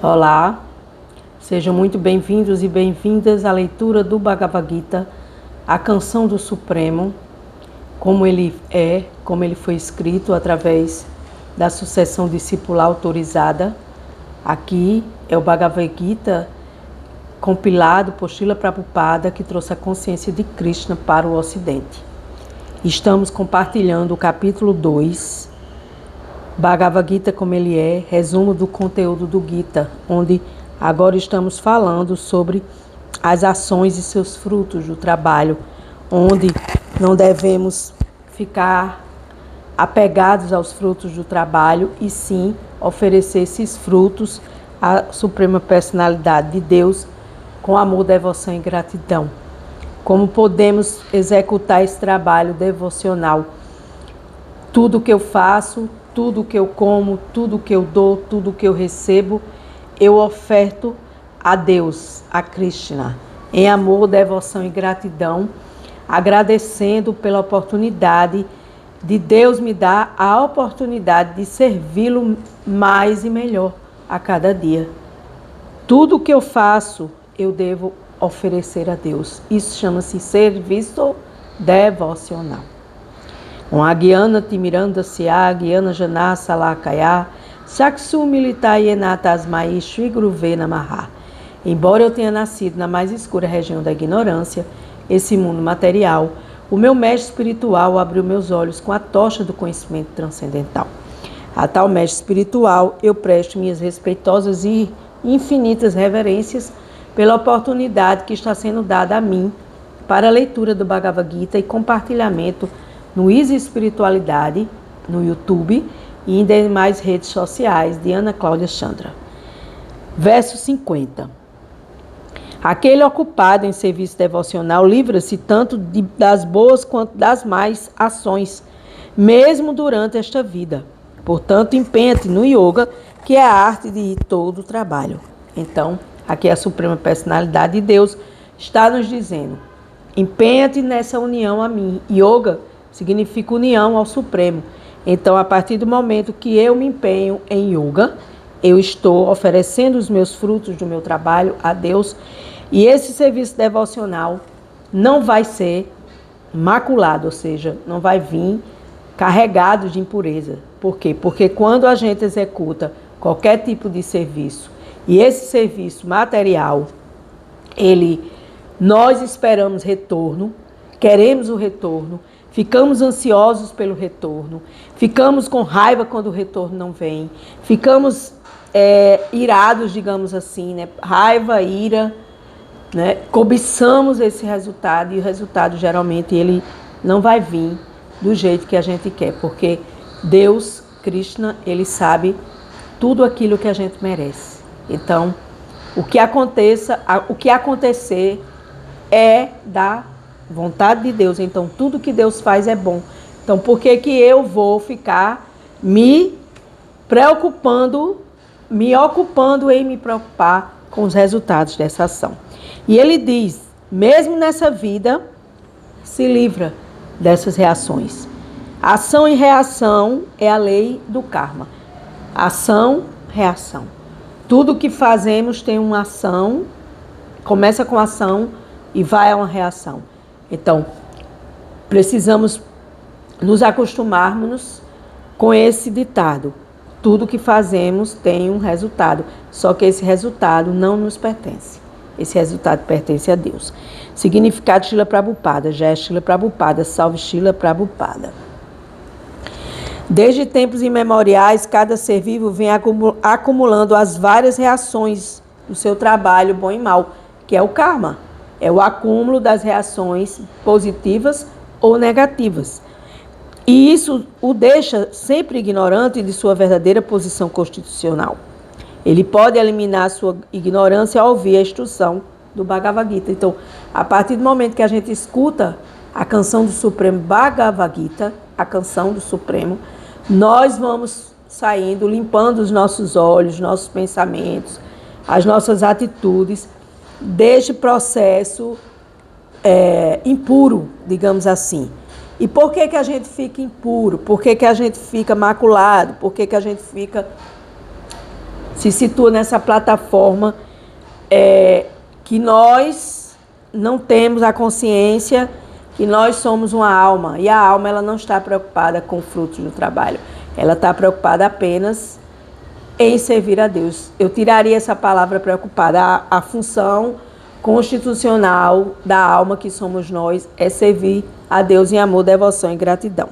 Olá, sejam muito bem-vindos e bem-vindas à leitura do Bhagavad Gita, a canção do Supremo, como ele foi escrito através da sucessão discipular autorizada. Aqui é o Bhagavad Gita compilado por Srila Prabhupada, que trouxe a consciência de Krishna para o Ocidente. Estamos compartilhando o capítulo 2, Bhagavad Gita como ele é, resumo do conteúdo do Gita, onde agora estamos falando sobre as ações e seus frutos do trabalho, onde não devemos ficar apegados aos frutos do trabalho e sim oferecer esses frutos à Suprema Personalidade de Deus com amor, devoção e gratidão. Como podemos executar esse trabalho devocional? Tudo que eu faço, tudo que eu como, tudo que eu dou, tudo que eu recebo, eu oferto a Deus, a Krishna, em amor, devoção e gratidão, agradecendo pela oportunidade de Deus me dar a oportunidade de servi-lo mais e melhor a cada dia. Tudo que eu faço, eu devo oferecer a Deus. Isso chama-se serviço devocional. Agyana Timiranda Sya, Agyana Jana Salakaya, Saksu Militayena Tasmai Shri Guruve Namaha. Embora eu tenha nascido na mais escura região da ignorância, esse mundo material, o meu mestre espiritual abriu meus olhos com a tocha do conhecimento transcendental. A tal mestre espiritual eu presto minhas respeitosas e infinitas reverências pela oportunidade que está sendo dada a mim para a leitura do Bhagavad Gita e compartilhamento no Easy Espiritualidade, no YouTube e em demais redes sociais de Ana Cláudia Chandra. Verso 50. Aquele ocupado em serviço devocional livra-se tanto das boas quanto das más ações, mesmo durante esta vida. Portanto, empenha-te no yoga, que é a arte de todo o trabalho. Então, aqui a Suprema Personalidade de Deus está nos dizendo: empenha-te nessa união a mim. Yoga significa união ao Supremo. Então, a partir do momento que eu me empenho em yoga, eu estou oferecendo os meus frutos do meu trabalho a Deus. E esse serviço devocional não vai ser maculado, ou seja, não vai vir carregado de impureza. Por quê? Porque quando a gente executa qualquer tipo de serviço, e esse serviço material, nós esperamos retorno, queremos o retorno, ficamos ansiosos pelo retorno, ficamos com raiva quando o retorno não vem, ficamos irados, digamos assim, né? Raiva, ira, né? Cobiçamos esse resultado e o resultado geralmente ele não vai vir do jeito que a gente quer, porque Deus, Krishna, ele sabe tudo aquilo que a gente merece. Então, o que acontecer é da vontade de Deus. Então, tudo que Deus faz é bom. Então, por que eu vou ficar me ocupando em me preocupar com os resultados dessa ação? E ele diz, mesmo nessa vida, se livra dessas reações. Ação e reação é a lei do karma. Ação, reação. Tudo que fazemos tem uma ação, começa com ação e vai a uma reação. Então, precisamos nos acostumarmos com esse ditado. Tudo que fazemos tem um resultado, só que esse resultado não nos pertence. Esse resultado pertence a Deus. Significado Srila Prabhupada, Jai Srila Prabhupada, salve Srila Prabhupada. Desde tempos imemoriais, cada ser vivo vem acumulando as várias reações do seu trabalho, bom e mal, que é o karma. É o acúmulo das reações positivas ou negativas. E isso o deixa sempre ignorante de sua verdadeira posição constitucional. Ele pode eliminar sua ignorância ao ouvir a instrução do Bhagavad Gita. Então, a partir do momento que a gente escuta a canção do Supremo Bhagavad Gita, a canção do Supremo, nós vamos saindo, limpando os nossos olhos, nossos pensamentos, as nossas atitudes, deste processo impuro, digamos assim. E por que a gente fica impuro? Por que a gente fica maculado? Por que a gente fica se situa nessa plataforma que nós não temos a consciência que nós somos uma alma. E a alma, ela não está preocupada com frutos do trabalho. Ela está preocupada apenas em servir a Deus. Eu tiraria essa palavra preocupada. A função constitucional da alma que somos nós é servir a Deus em amor, devoção e gratidão.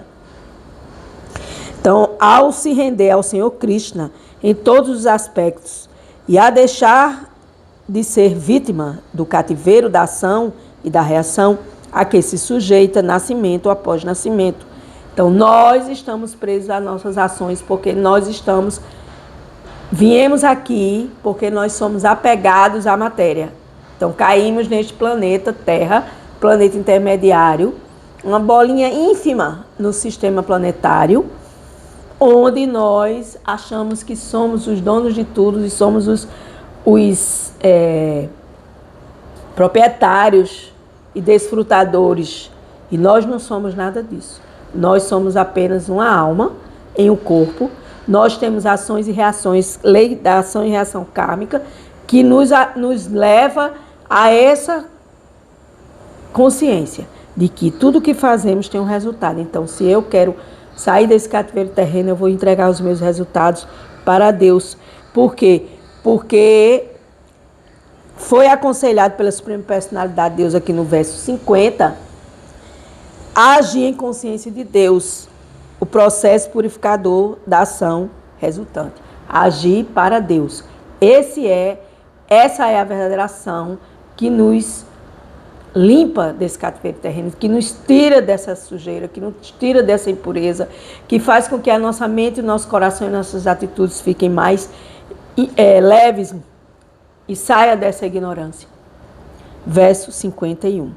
Então, ao se render ao Senhor Krishna em todos os aspectos e a deixar de ser vítima do cativeiro da ação e da reação a que se sujeita nascimento após nascimento. Então, nós estamos presos às nossas ações porque viemos aqui porque nós somos apegados à matéria. Então, caímos neste planeta Terra, planeta intermediário, uma bolinha ínfima no sistema planetário, onde nós achamos que somos os donos de tudo e somos os proprietários e desfrutadores. E nós não somos nada disso. Nós somos apenas uma alma em um corpo. Nós temos ações e reações, lei da ação e reação kármica, que nos leva a essa consciência de que tudo que fazemos tem um resultado. Então, se eu quero sair desse cativeiro terreno, eu vou entregar os meus resultados para Deus. Por quê? Porque foi aconselhado pela Suprema Personalidade de Deus aqui no verso 50, a agir em consciência de Deus, o processo purificador da ação resultante. Agir para Deus. Essa é a verdadeira ação que nos limpa desse cativeiro terreno, que nos tira dessa sujeira, que nos tira dessa impureza, que faz com que a nossa mente, o nosso coração e nossas atitudes fiquem mais leves e saia dessa ignorância. Verso 51.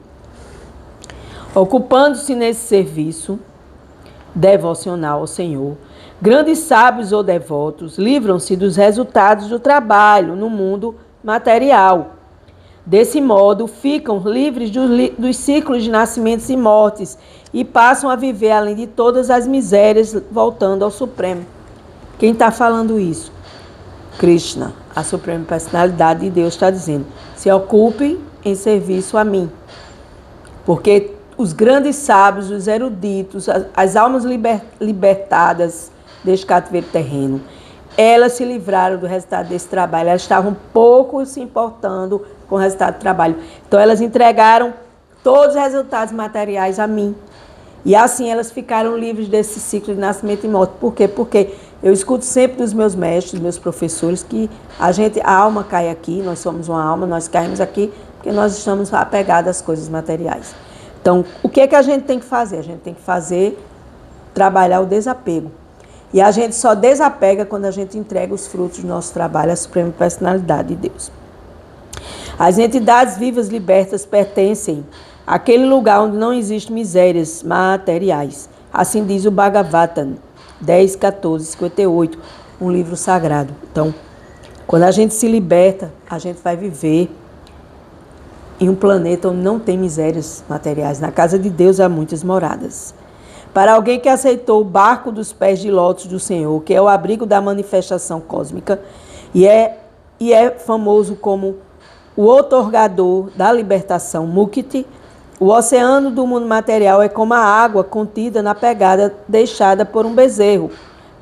Ocupando-se nesse serviço devocional ao Senhor, grandes sábios ou devotos livram-se dos resultados do trabalho no mundo material. Desse modo, ficam livres dos ciclos de nascimentos e mortes e passam a viver além de todas as misérias, voltando ao Supremo. Quem está falando isso? Krishna, a Suprema Personalidade de Deus, está dizendo: se ocupe em serviço a mim. Porque os grandes sábios, os eruditos, as almas libertadas deste cativeiro terreno, elas se livraram do resultado desse trabalho. Elas estavam pouco se importando com o resultado do trabalho. Então, elas entregaram todos os resultados materiais a mim. E assim elas ficaram livres desse ciclo de nascimento e morte. Por quê? Porque eu escuto sempre dos meus mestres, dos meus professores, que a alma cai aqui, nós somos uma alma, nós caímos aqui porque nós estamos apegados às coisas materiais. Então, o que é que a gente tem que fazer? A gente tem que trabalhar o desapego. E a gente só desapega quando a gente entrega os frutos do nosso trabalho à Suprema Personalidade de Deus. As entidades vivas libertas pertencem àquele lugar onde não existem misérias materiais. Assim diz o Bhagavatam 10, 14, 58, um livro sagrado. Então, quando a gente se liberta, a gente vai viver em um planeta onde não tem misérias materiais. Na casa de Deus há muitas moradas. Para alguém que aceitou o barco dos pés de lótus do Senhor, que é o abrigo da manifestação cósmica, e é famoso como o outorgador da libertação, Mukti, o oceano do mundo material é como a água contida na pegada deixada por um bezerro,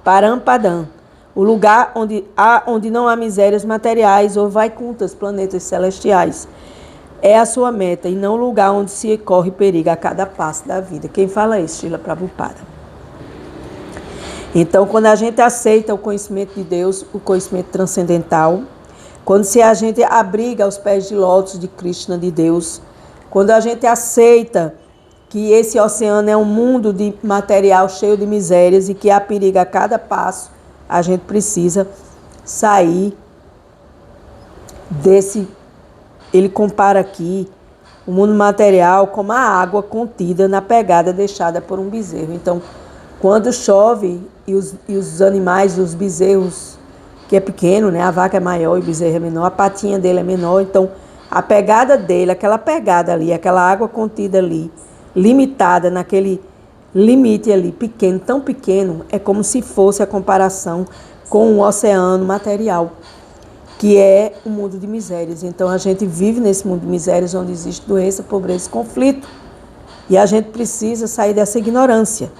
Parampadam, o lugar onde não há misérias materiais ou Vaikunthas, planetas celestiais. É a sua meta e não o lugar onde se corre perigo a cada passo da vida. Quem fala isso? Srila Prabhupada. Então, quando a gente aceita o conhecimento de Deus, o conhecimento transcendental, quando a gente abriga aos pés de lótus de Krishna, de Deus, quando a gente aceita que esse oceano é um mundo de material cheio de misérias e que há perigo a cada passo, a gente precisa sair desse. Ele compara aqui o mundo material como a água contida na pegada deixada por um bezerro. Então, quando chove e os animais, os bezerros, que é pequeno, né? A vaca é maior e o bezerro é menor, a patinha dele é menor, então a pegada dele, aquela pegada ali, aquela água contida ali, limitada naquele limite ali, pequeno, tão pequeno, é como se fosse a comparação com um oceano material, que é um mundo de misérias. Então a gente vive nesse mundo de misérias onde existe doença, pobreza e conflito. E a gente precisa sair dessa ignorância.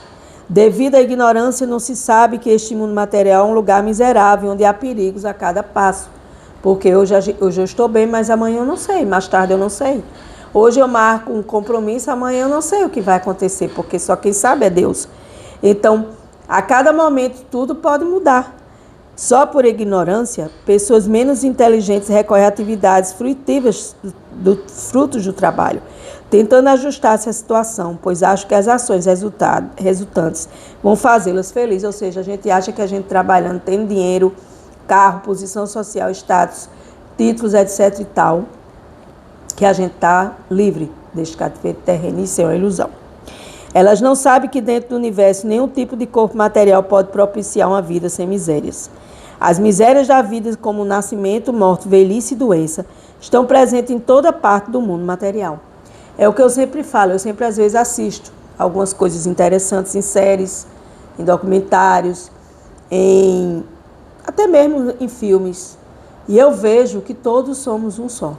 Devido à ignorância, não se sabe que este mundo material é um lugar miserável, onde há perigos a cada passo. Porque hoje eu estou bem, mas amanhã eu não sei, mais tarde eu não sei. Hoje eu marco um compromisso, amanhã eu não sei o que vai acontecer, porque só quem sabe é Deus. Então, a cada momento tudo pode mudar. Só por ignorância, pessoas menos inteligentes recorrem a atividades fruitivas dos frutos do trabalho, tentando ajustar-se à situação, pois acham que as ações resultantes vão fazê-las felizes. Ou seja, a gente acha que a gente trabalhando, tendo dinheiro, carro, posição social, status, títulos, etc. e tal, que a gente está livre deste cativeiro terreno. Isso é uma ilusão. Elas não sabem que dentro do universo nenhum tipo de corpo material pode propiciar uma vida sem misérias. As misérias da vida, como nascimento, morte, velhice e doença, estão presentes em toda parte do mundo material. É o que eu sempre falo, eu sempre às vezes assisto algumas coisas interessantes em séries, em documentários, até mesmo em filmes. E eu vejo que todos somos um só.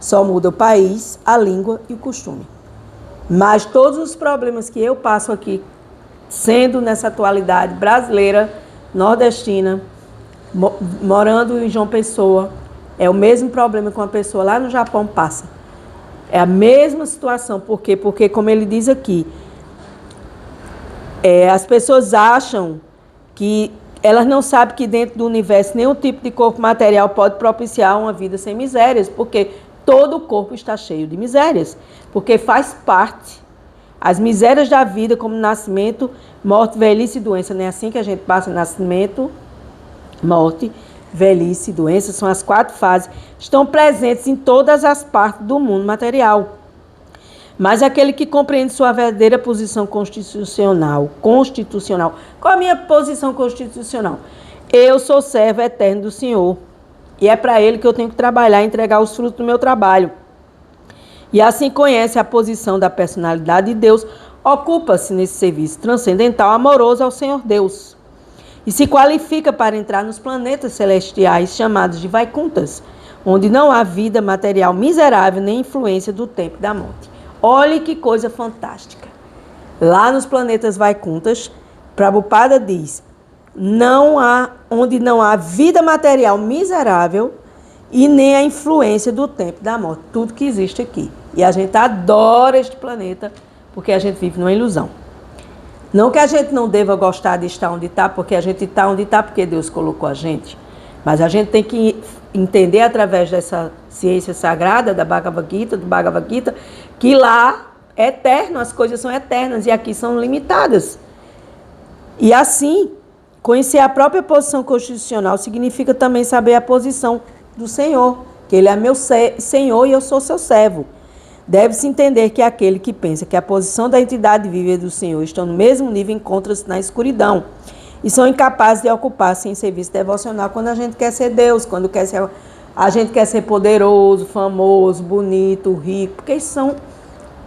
Só muda o país, a língua e o costume. Mas todos os problemas que eu passo aqui, sendo nessa atualidade brasileira, nordestina, morando em João Pessoa, é o mesmo problema que uma pessoa lá no Japão passa. É a mesma situação. Por quê? Porque, como ele diz aqui, as pessoas acham que elas não sabem que dentro do universo nenhum tipo de corpo material pode propiciar uma vida sem misérias, porque todo o corpo está cheio de misérias, porque faz parte. As misérias da vida, como nascimento, morte, velhice e doença, não é assim que a gente passa: nascimento, morte, velhice e doença, são as 4 fases, estão presentes em todas as partes do mundo material. Mas aquele que compreende sua verdadeira posição constitucional. Qual a minha posição constitucional? Eu sou servo eterno do Senhor. E é para Ele que eu tenho que trabalhar e entregar os frutos do meu trabalho. E assim conhece a posição da personalidade de Deus, ocupa-se nesse serviço transcendental amoroso ao Senhor Deus. E se qualifica para entrar nos planetas celestiais chamados de Vaikuntas, onde não há vida material miserável nem influência do tempo da morte. Olhe que coisa fantástica. Lá nos planetas Vaikuntas, Prabhupada diz: onde não há vida material miserável e nem a influência do tempo da morte. Tudo que existe aqui. E a gente adora este planeta porque a gente vive numa ilusão. Não que a gente não deva gostar de estar onde está, porque a gente está onde está porque Deus colocou a gente. Mas a gente tem que entender através dessa ciência sagrada da Bhagavad Gita, do Bhagavad Gita, que lá é eterno, as coisas são eternas e aqui são limitadas. E assim, conhecer a própria posição constitucional significa também saber a posição do Senhor, que Ele é meu Senhor e eu sou seu servo. Deve-se entender que aquele que pensa que a posição da entidade viva do Senhor está no mesmo nível encontra-se na escuridão e são incapazes de ocupar-se em serviço devocional quando a gente quer ser Deus, quando a gente quer ser poderoso, famoso, bonito, rico, porque isso são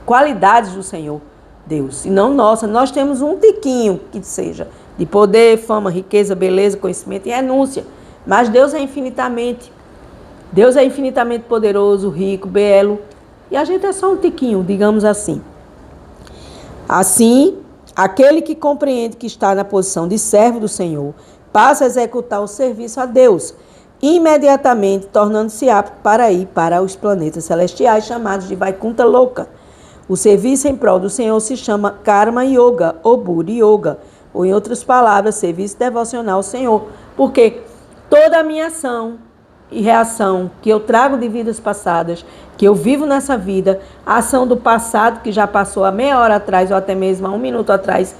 qualidades do Senhor Deus, e não nossa. Nós temos um tiquinho que seja de poder, fama, riqueza, beleza, conhecimento e renúncia, mas Deus é infinitamente poderoso, rico, belo, e a gente é só um tiquinho, digamos assim. Assim, aquele que compreende que está na posição de servo do Senhor passa a executar o serviço a Deus, imediatamente tornando-se apto para ir para os planetas celestiais chamados de Vaikunta Loka. O serviço em prol do Senhor se chama Karma Yoga ou Buddha Yoga, ou em outras palavras, serviço devocional ao Senhor, porque toda a minha ação e reação que eu trago de vidas passadas, que eu vivo nessa vida, a ação do passado que já passou há meia hora atrás ou até mesmo há 1 minuto atrás,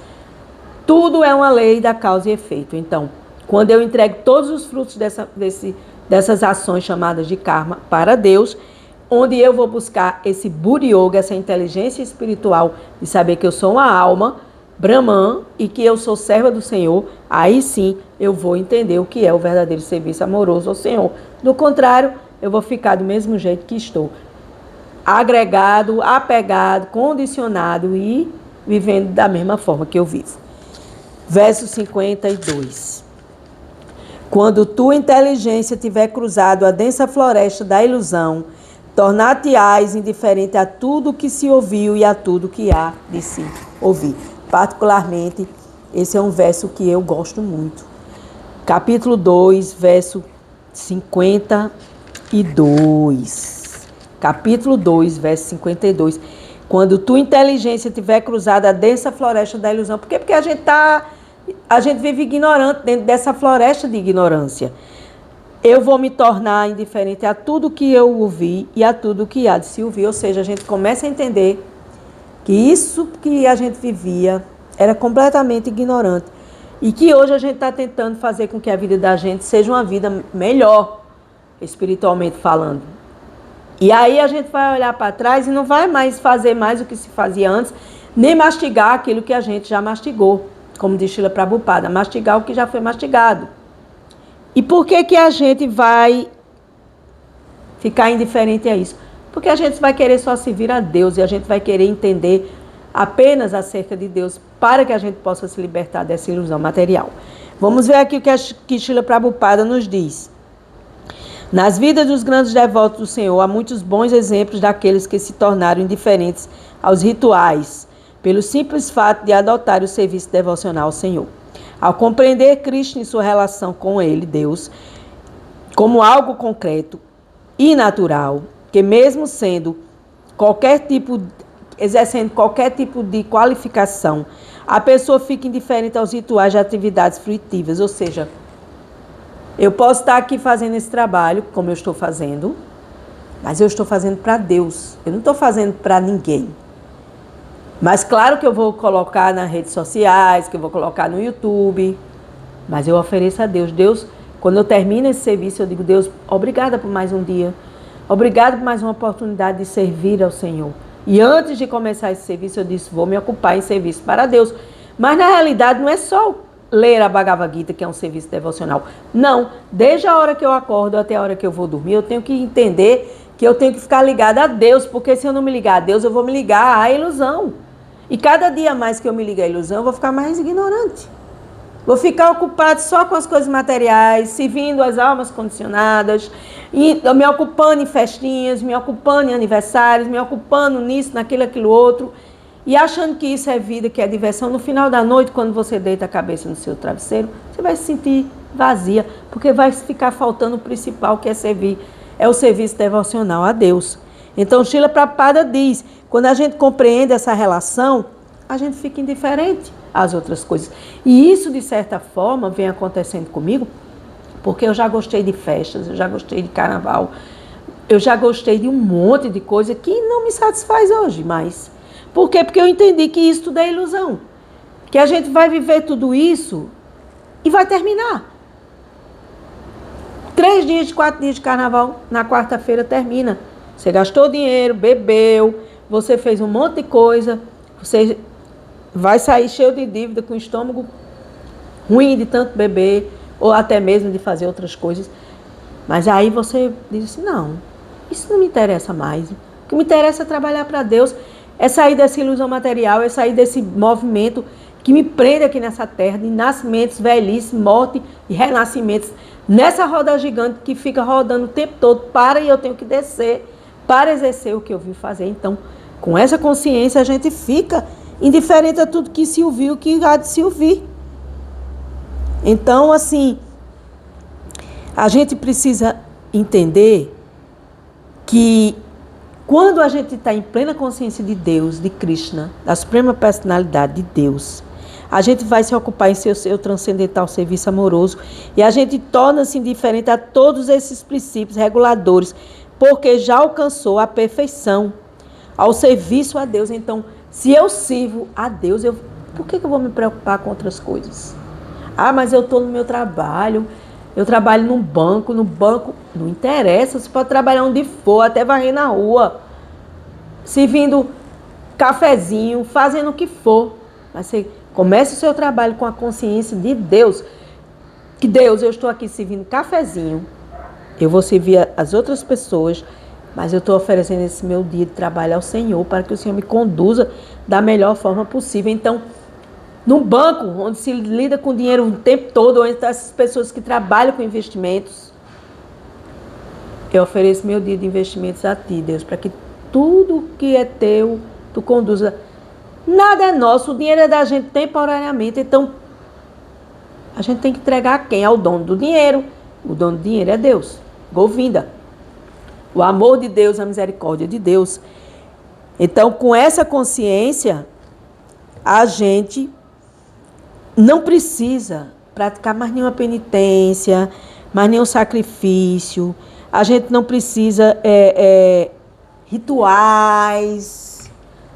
tudo é uma lei da causa e efeito. Então, quando eu entrego todos os frutos dessas ações chamadas de karma para Deus, onde eu vou buscar esse Buddha Yoga, essa inteligência espiritual de saber que eu sou uma alma, Brahman, e que eu sou serva do Senhor, aí sim eu vou entender o que é o verdadeiro serviço amoroso ao Senhor. Do contrário, eu vou ficar do mesmo jeito que estou, agregado, apegado, condicionado e vivendo da mesma forma que eu vivo. Verso 52. Quando tua inteligência tiver cruzado a densa floresta da ilusão, tornar-te-ás indiferente a tudo que se ouviu e a tudo que há de se ouvir. Particularmente, esse é um verso que eu gosto muito. Capítulo 2, verso 52. Capítulo 2, verso 52. Quando tua inteligência tiver cruzado a densa floresta da ilusão. Por quê? Porque a gente vive ignorante dentro dessa floresta de ignorância. Eu vou me tornar indiferente a tudo que eu ouvi e a tudo que há de se ouvir. Ou seja, a gente começa a entender que isso que a gente vivia era completamente ignorante. E que hoje a gente está tentando fazer com que a vida da gente seja uma vida melhor, espiritualmente falando. E aí a gente vai olhar para trás e não vai mais fazer mais o que se fazia antes, nem mastigar aquilo que a gente já mastigou. Como diz Srila Prabhupada, mastigar o que já foi mastigado. E por que a gente vai ficar indiferente a isso? Porque a gente vai querer só servir a Deus e a gente vai querer entender apenas acerca de Deus para que a gente possa se libertar dessa ilusão material. Vamos ver aqui o que Srila Prabhupada nos diz. Nas vidas dos grandes devotos do Senhor, há muitos bons exemplos daqueles que se tornaram indiferentes aos rituais, pelo simples fato de adotar o serviço devocional ao Senhor. Ao compreender Krishna e sua relação com ele, Deus, como algo concreto e natural, que mesmo sendo exercendo qualquer tipo de qualificação, a pessoa fica indiferente aos rituais de atividades fruitivas, ou seja, eu posso estar aqui fazendo esse trabalho, como eu estou fazendo, mas eu estou fazendo para Deus, eu não estou fazendo para ninguém. Mas claro que eu vou colocar nas redes sociais, que eu vou colocar no YouTube, mas eu ofereço a Deus. Deus, quando eu termino esse serviço, eu digo, Deus, obrigada por mais um dia, obrigada por mais uma oportunidade de servir ao Senhor. E antes de começar esse serviço, eu disse, vou me ocupar em serviço para Deus. Mas na realidade não é só ler a Bhagavad Gita, que é um serviço devocional. Não, desde a hora que eu acordo até a hora que eu vou dormir, eu tenho que entender que eu tenho que ficar ligada a Deus, porque se eu não me ligar a Deus, eu vou me ligar à ilusão. E cada dia mais que eu me ligo à ilusão, eu vou ficar mais ignorante. Vou ficar ocupado só com as coisas materiais, servindo as almas condicionadas, e me ocupando em festinhas, me ocupando em aniversários, me ocupando nisso, naquilo, aquilo outro, e achando que isso é vida, que é diversão. No final da noite, quando você deita a cabeça no seu travesseiro, você vai se sentir vazia, porque vai ficar faltando o principal, que é servir, é o serviço devocional a Deus. Então, Srila Prabhupada diz, quando a gente compreende essa relação, a gente fica indiferente às outras coisas. E isso, de certa forma, vem acontecendo comigo, porque eu já gostei de festas, eu já gostei de carnaval, eu já gostei de um monte de coisa que não me satisfaz hoje mais. Por quê? Porque eu entendi que isso tudo é ilusão. Que a gente vai viver tudo isso e vai terminar. 3 dias, 4 dias de carnaval, na quarta-feira termina. Você gastou dinheiro, bebeu, você fez um monte de coisa, você vai sair cheio de dívida, com o estômago ruim de tanto beber, ou até mesmo de fazer outras coisas. Mas aí você diz assim, não, isso não me interessa mais. O que me interessa é trabalhar para Deus, é sair dessa ilusão material, é sair desse movimento que me prende aqui nessa terra, de nascimentos, velhice, morte e renascimentos, nessa roda gigante que fica rodando o tempo todo, e eu tenho que descer para exercer o que eu vim fazer. Então, com essa consciência, a gente fica indiferente a tudo que se ouviu, que há de se ouvir. Então, assim, a gente precisa entender que quando a gente está em plena consciência de Deus, de Krishna, da Suprema Personalidade de Deus, a gente vai se ocupar em seu transcendental serviço amoroso e a gente torna-se indiferente a todos esses princípios reguladores, porque já alcançou a perfeição ao serviço a Deus. Então, se eu sirvo a Deus, por que eu vou me preocupar com outras coisas? Ah, mas eu estou no meu trabalho, eu trabalho no banco, não interessa, você pode trabalhar onde for, até varrer na rua, servindo cafezinho, fazendo o que for, mas você comece o seu trabalho com a consciência de Deus, que Deus, eu estou aqui servindo cafezinho, eu vou servir as outras pessoas, mas eu estou oferecendo esse meu dia de trabalho ao Senhor, para que o Senhor me conduza da melhor forma possível. Então, num banco, onde se lida com dinheiro o tempo todo, onde estão essas pessoas que trabalham com investimentos. Eu ofereço meu dia de investimentos a ti, Deus, para que tudo que é teu, tu conduza. Nada é nosso, o dinheiro é da gente temporariamente, então a gente tem que entregar a quem? Ao dono do dinheiro. O dono do dinheiro é Deus. Govinda. O amor de Deus, a misericórdia de Deus. Então, com essa consciência, a gente não precisa praticar mais nenhuma penitência, mais nenhum sacrifício. A gente não precisa rituais,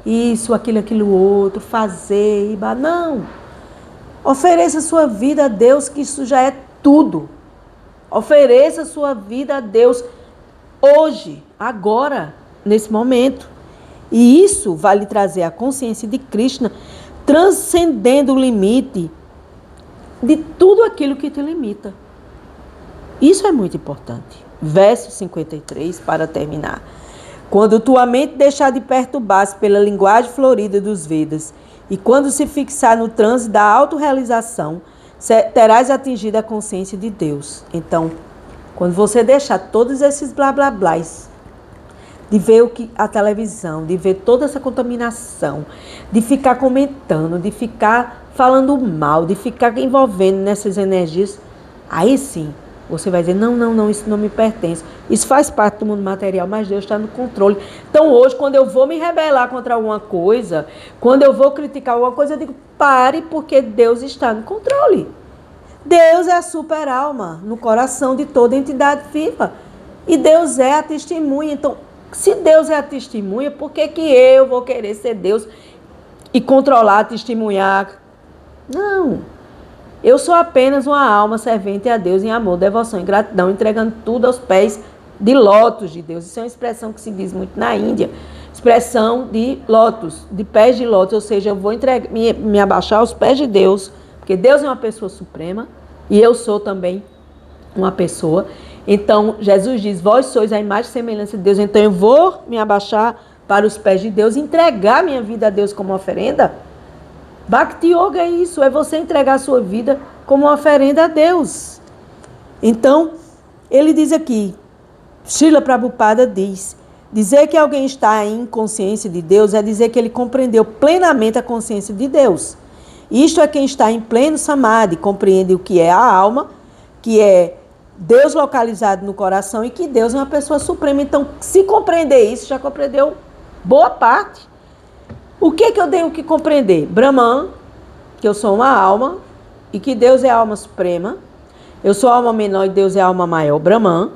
isso, aquilo outro, fazer. Não. Ofereça sua vida a Deus, que isso já é tudo. Ofereça sua vida a Deus hoje, agora, nesse momento. E isso vai lhe trazer a consciência de Krishna, transcendendo o limite de tudo aquilo que te limita. Isso é muito importante. Verso 53, para terminar. Quando tua mente deixar de perturbar-se pela linguagem florida dos Vedas, e quando se fixar no transe da autorrealização, terás atingido a consciência de Deus. Então, quando você deixar todos esses blá blá blás, de ver a televisão, de ver toda essa contaminação, de ficar comentando, de ficar falando mal, de ficar envolvendo nessas energias, aí sim, você vai dizer, não, isso não me pertence. Isso faz parte do mundo material, mas Deus está no controle. Então hoje, quando eu vou me rebelar contra alguma coisa, quando eu vou criticar alguma coisa, eu digo, pare, porque Deus está no controle. Deus é a super alma no coração de toda entidade viva. E Deus é a testemunha. Então, se Deus é a testemunha, por que eu vou querer ser Deus e controlar, testemunhar? Não. Eu sou apenas uma alma servente a Deus em amor, devoção e gratidão, entregando tudo aos pés de lótus de Deus. Isso é uma expressão que se diz muito na Índia. Expressão de lótus, de pés de lótus. Ou seja, eu vou me abaixar aos pés de Deus, porque Deus é uma pessoa suprema e eu sou também uma pessoa. Então, Jesus diz, vós sois a imagem e semelhança de Deus. Então, eu vou me abaixar para os pés de Deus, entregar minha vida a Deus como oferenda. Bhakti Yoga é isso, é você entregar a sua vida como uma oferenda a Deus. Então, ele diz aqui, Srila Prabhupada diz, dizer que alguém está em consciência de Deus é dizer que ele compreendeu plenamente a consciência de Deus. Isto é quem está em pleno samadhi, compreende o que é a alma, que é Deus localizado no coração e que Deus é uma pessoa suprema. Então, se compreender isso, já compreendeu boa parte. O que eu tenho que compreender? Brahman, que eu sou uma alma e que Deus é a alma suprema. Eu sou a alma menor e Deus é a alma maior, Brahman.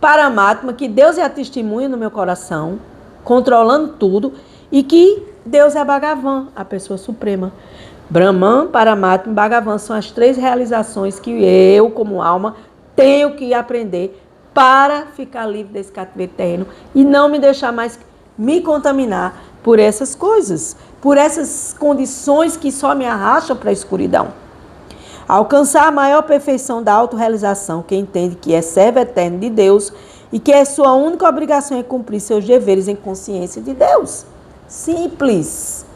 Paramatma, que Deus é a testemunha no meu coração, controlando tudo. E que Deus é a Bhagavan, a pessoa suprema. Brahman, Paramatma e Bhagavan são as três realizações que eu, como alma, tenho que aprender para ficar livre desse cativeiro terreno e não me deixar mais me contaminar por essas coisas, por essas condições que só me arrastam para a escuridão. Alcançar a maior perfeição da autorrealização, quem entende que é servo eterno de Deus e que é sua única obrigação é cumprir seus deveres em consciência de Deus. Simples.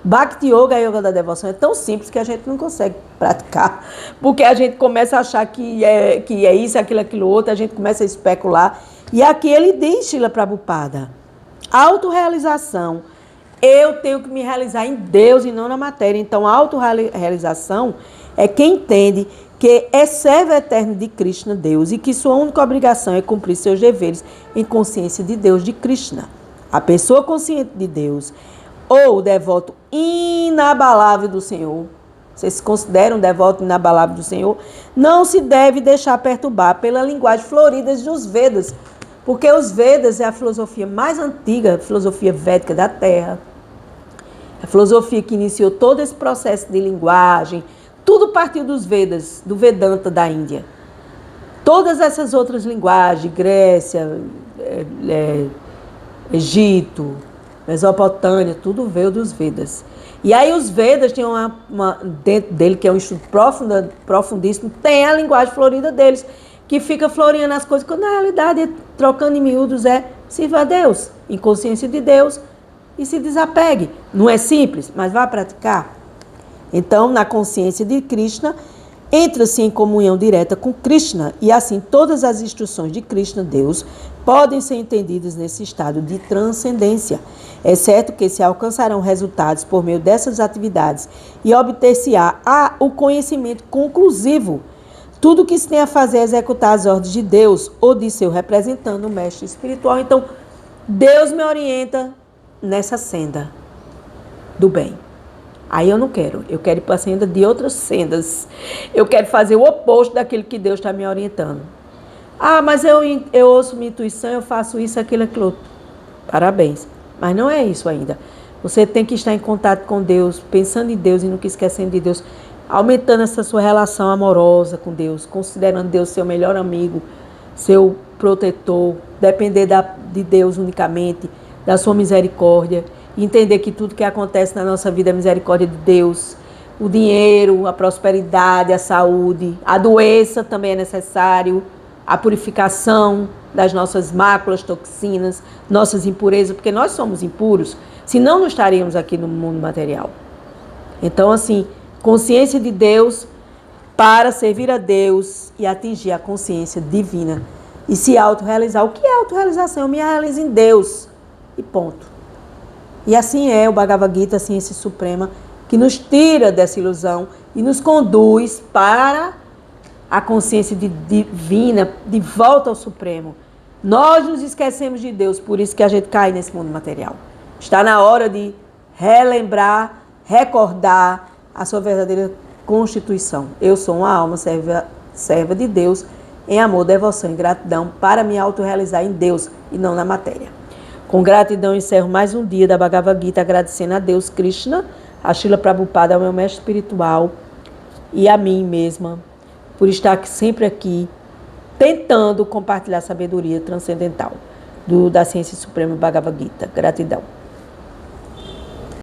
Bhakti Yoga, a Yoga da devoção, é tão simples que a gente não consegue praticar, porque a gente começa a achar que é isso, aquilo outro, a gente começa a especular. E aqui ele diz, Srila Prabhupada, autorrealização, eu tenho que me realizar em Deus e não na matéria. Então, a autorrealização é quem entende que é servo eterno de Krishna, Deus, e que sua única obrigação é cumprir seus deveres em consciência de Deus, de Krishna. A pessoa consciente de Deus ou o devoto inabalável do Senhor, vocês se consideram um devoto inabalável do Senhor, não se deve deixar perturbar pela linguagem florida dos Vedas, porque os Vedas é a filosofia mais antiga, a filosofia védica da Terra, a filosofia que iniciou todo esse processo de linguagem, tudo partiu dos Vedas, do Vedanta da Índia. Todas essas outras linguagens, Grécia, Egito, Mesopotâmia, tudo veio dos Vedas. E aí os Vedas tinham dentro dele, que é um estudo profundíssimo, tem a linguagem florida deles, que fica floreando as coisas, quando na realidade, trocando em miúdos, sirva a Deus, em consciência de Deus, e se desapegue. Não é simples, mas vá praticar. Então, na consciência de Krishna, entra-se em comunhão direta com Krishna e assim todas as instruções de Krishna, Deus, podem ser entendidas nesse estado de transcendência, exceto que se alcançarão resultados por meio dessas atividades e obter-se-á o conhecimento conclusivo. Tudo que se tem a fazer é executar as ordens de Deus ou de seu representante, o mestre espiritual. Então, Deus me orienta nessa senda do bem. Aí eu não quero. Eu quero ir para a senda de outras sendas. Eu quero fazer o oposto daquilo que Deus está me orientando. Ah, mas eu ouço minha intuição, eu faço isso, aquilo, aquilo outro. Parabéns. Mas não é isso ainda. Você tem que estar em contato com Deus, pensando em Deus e nunca esquecendo de Deus. Aumentando essa sua relação amorosa com Deus, considerando Deus seu melhor amigo, seu protetor, depender de Deus unicamente, da sua misericórdia, e entender que tudo que acontece na nossa vida é misericórdia de Deus. O dinheiro, a prosperidade, a saúde, a doença também é necessário, a purificação das nossas máculas, toxinas, nossas impurezas, porque nós somos impuros, senão não estaríamos aqui no mundo material. Então, assim, consciência de Deus para servir a Deus e atingir a consciência divina e se autorrealizar. O que é autorrealização? Eu me realizo em Deus e ponto. E assim é o Bhagavad Gita, a ciência suprema, que nos tira dessa ilusão e nos conduz para a consciência divina, de volta ao Supremo. Nós nos esquecemos de Deus, por isso que a gente cai nesse mundo material. Está na hora de relembrar, recordar a sua verdadeira constituição. Eu sou uma alma serva de Deus, em amor, devoção e gratidão, para me autorrealizar em Deus e não na matéria. Com gratidão, encerro mais um dia da Bhagavad Gita, agradecendo a Deus, Krishna, a Srila Prabhupada, ao meu mestre espiritual e a mim mesma, por estar sempre aqui, tentando compartilhar a sabedoria transcendental da ciência suprema Bhagavad Gita. Gratidão.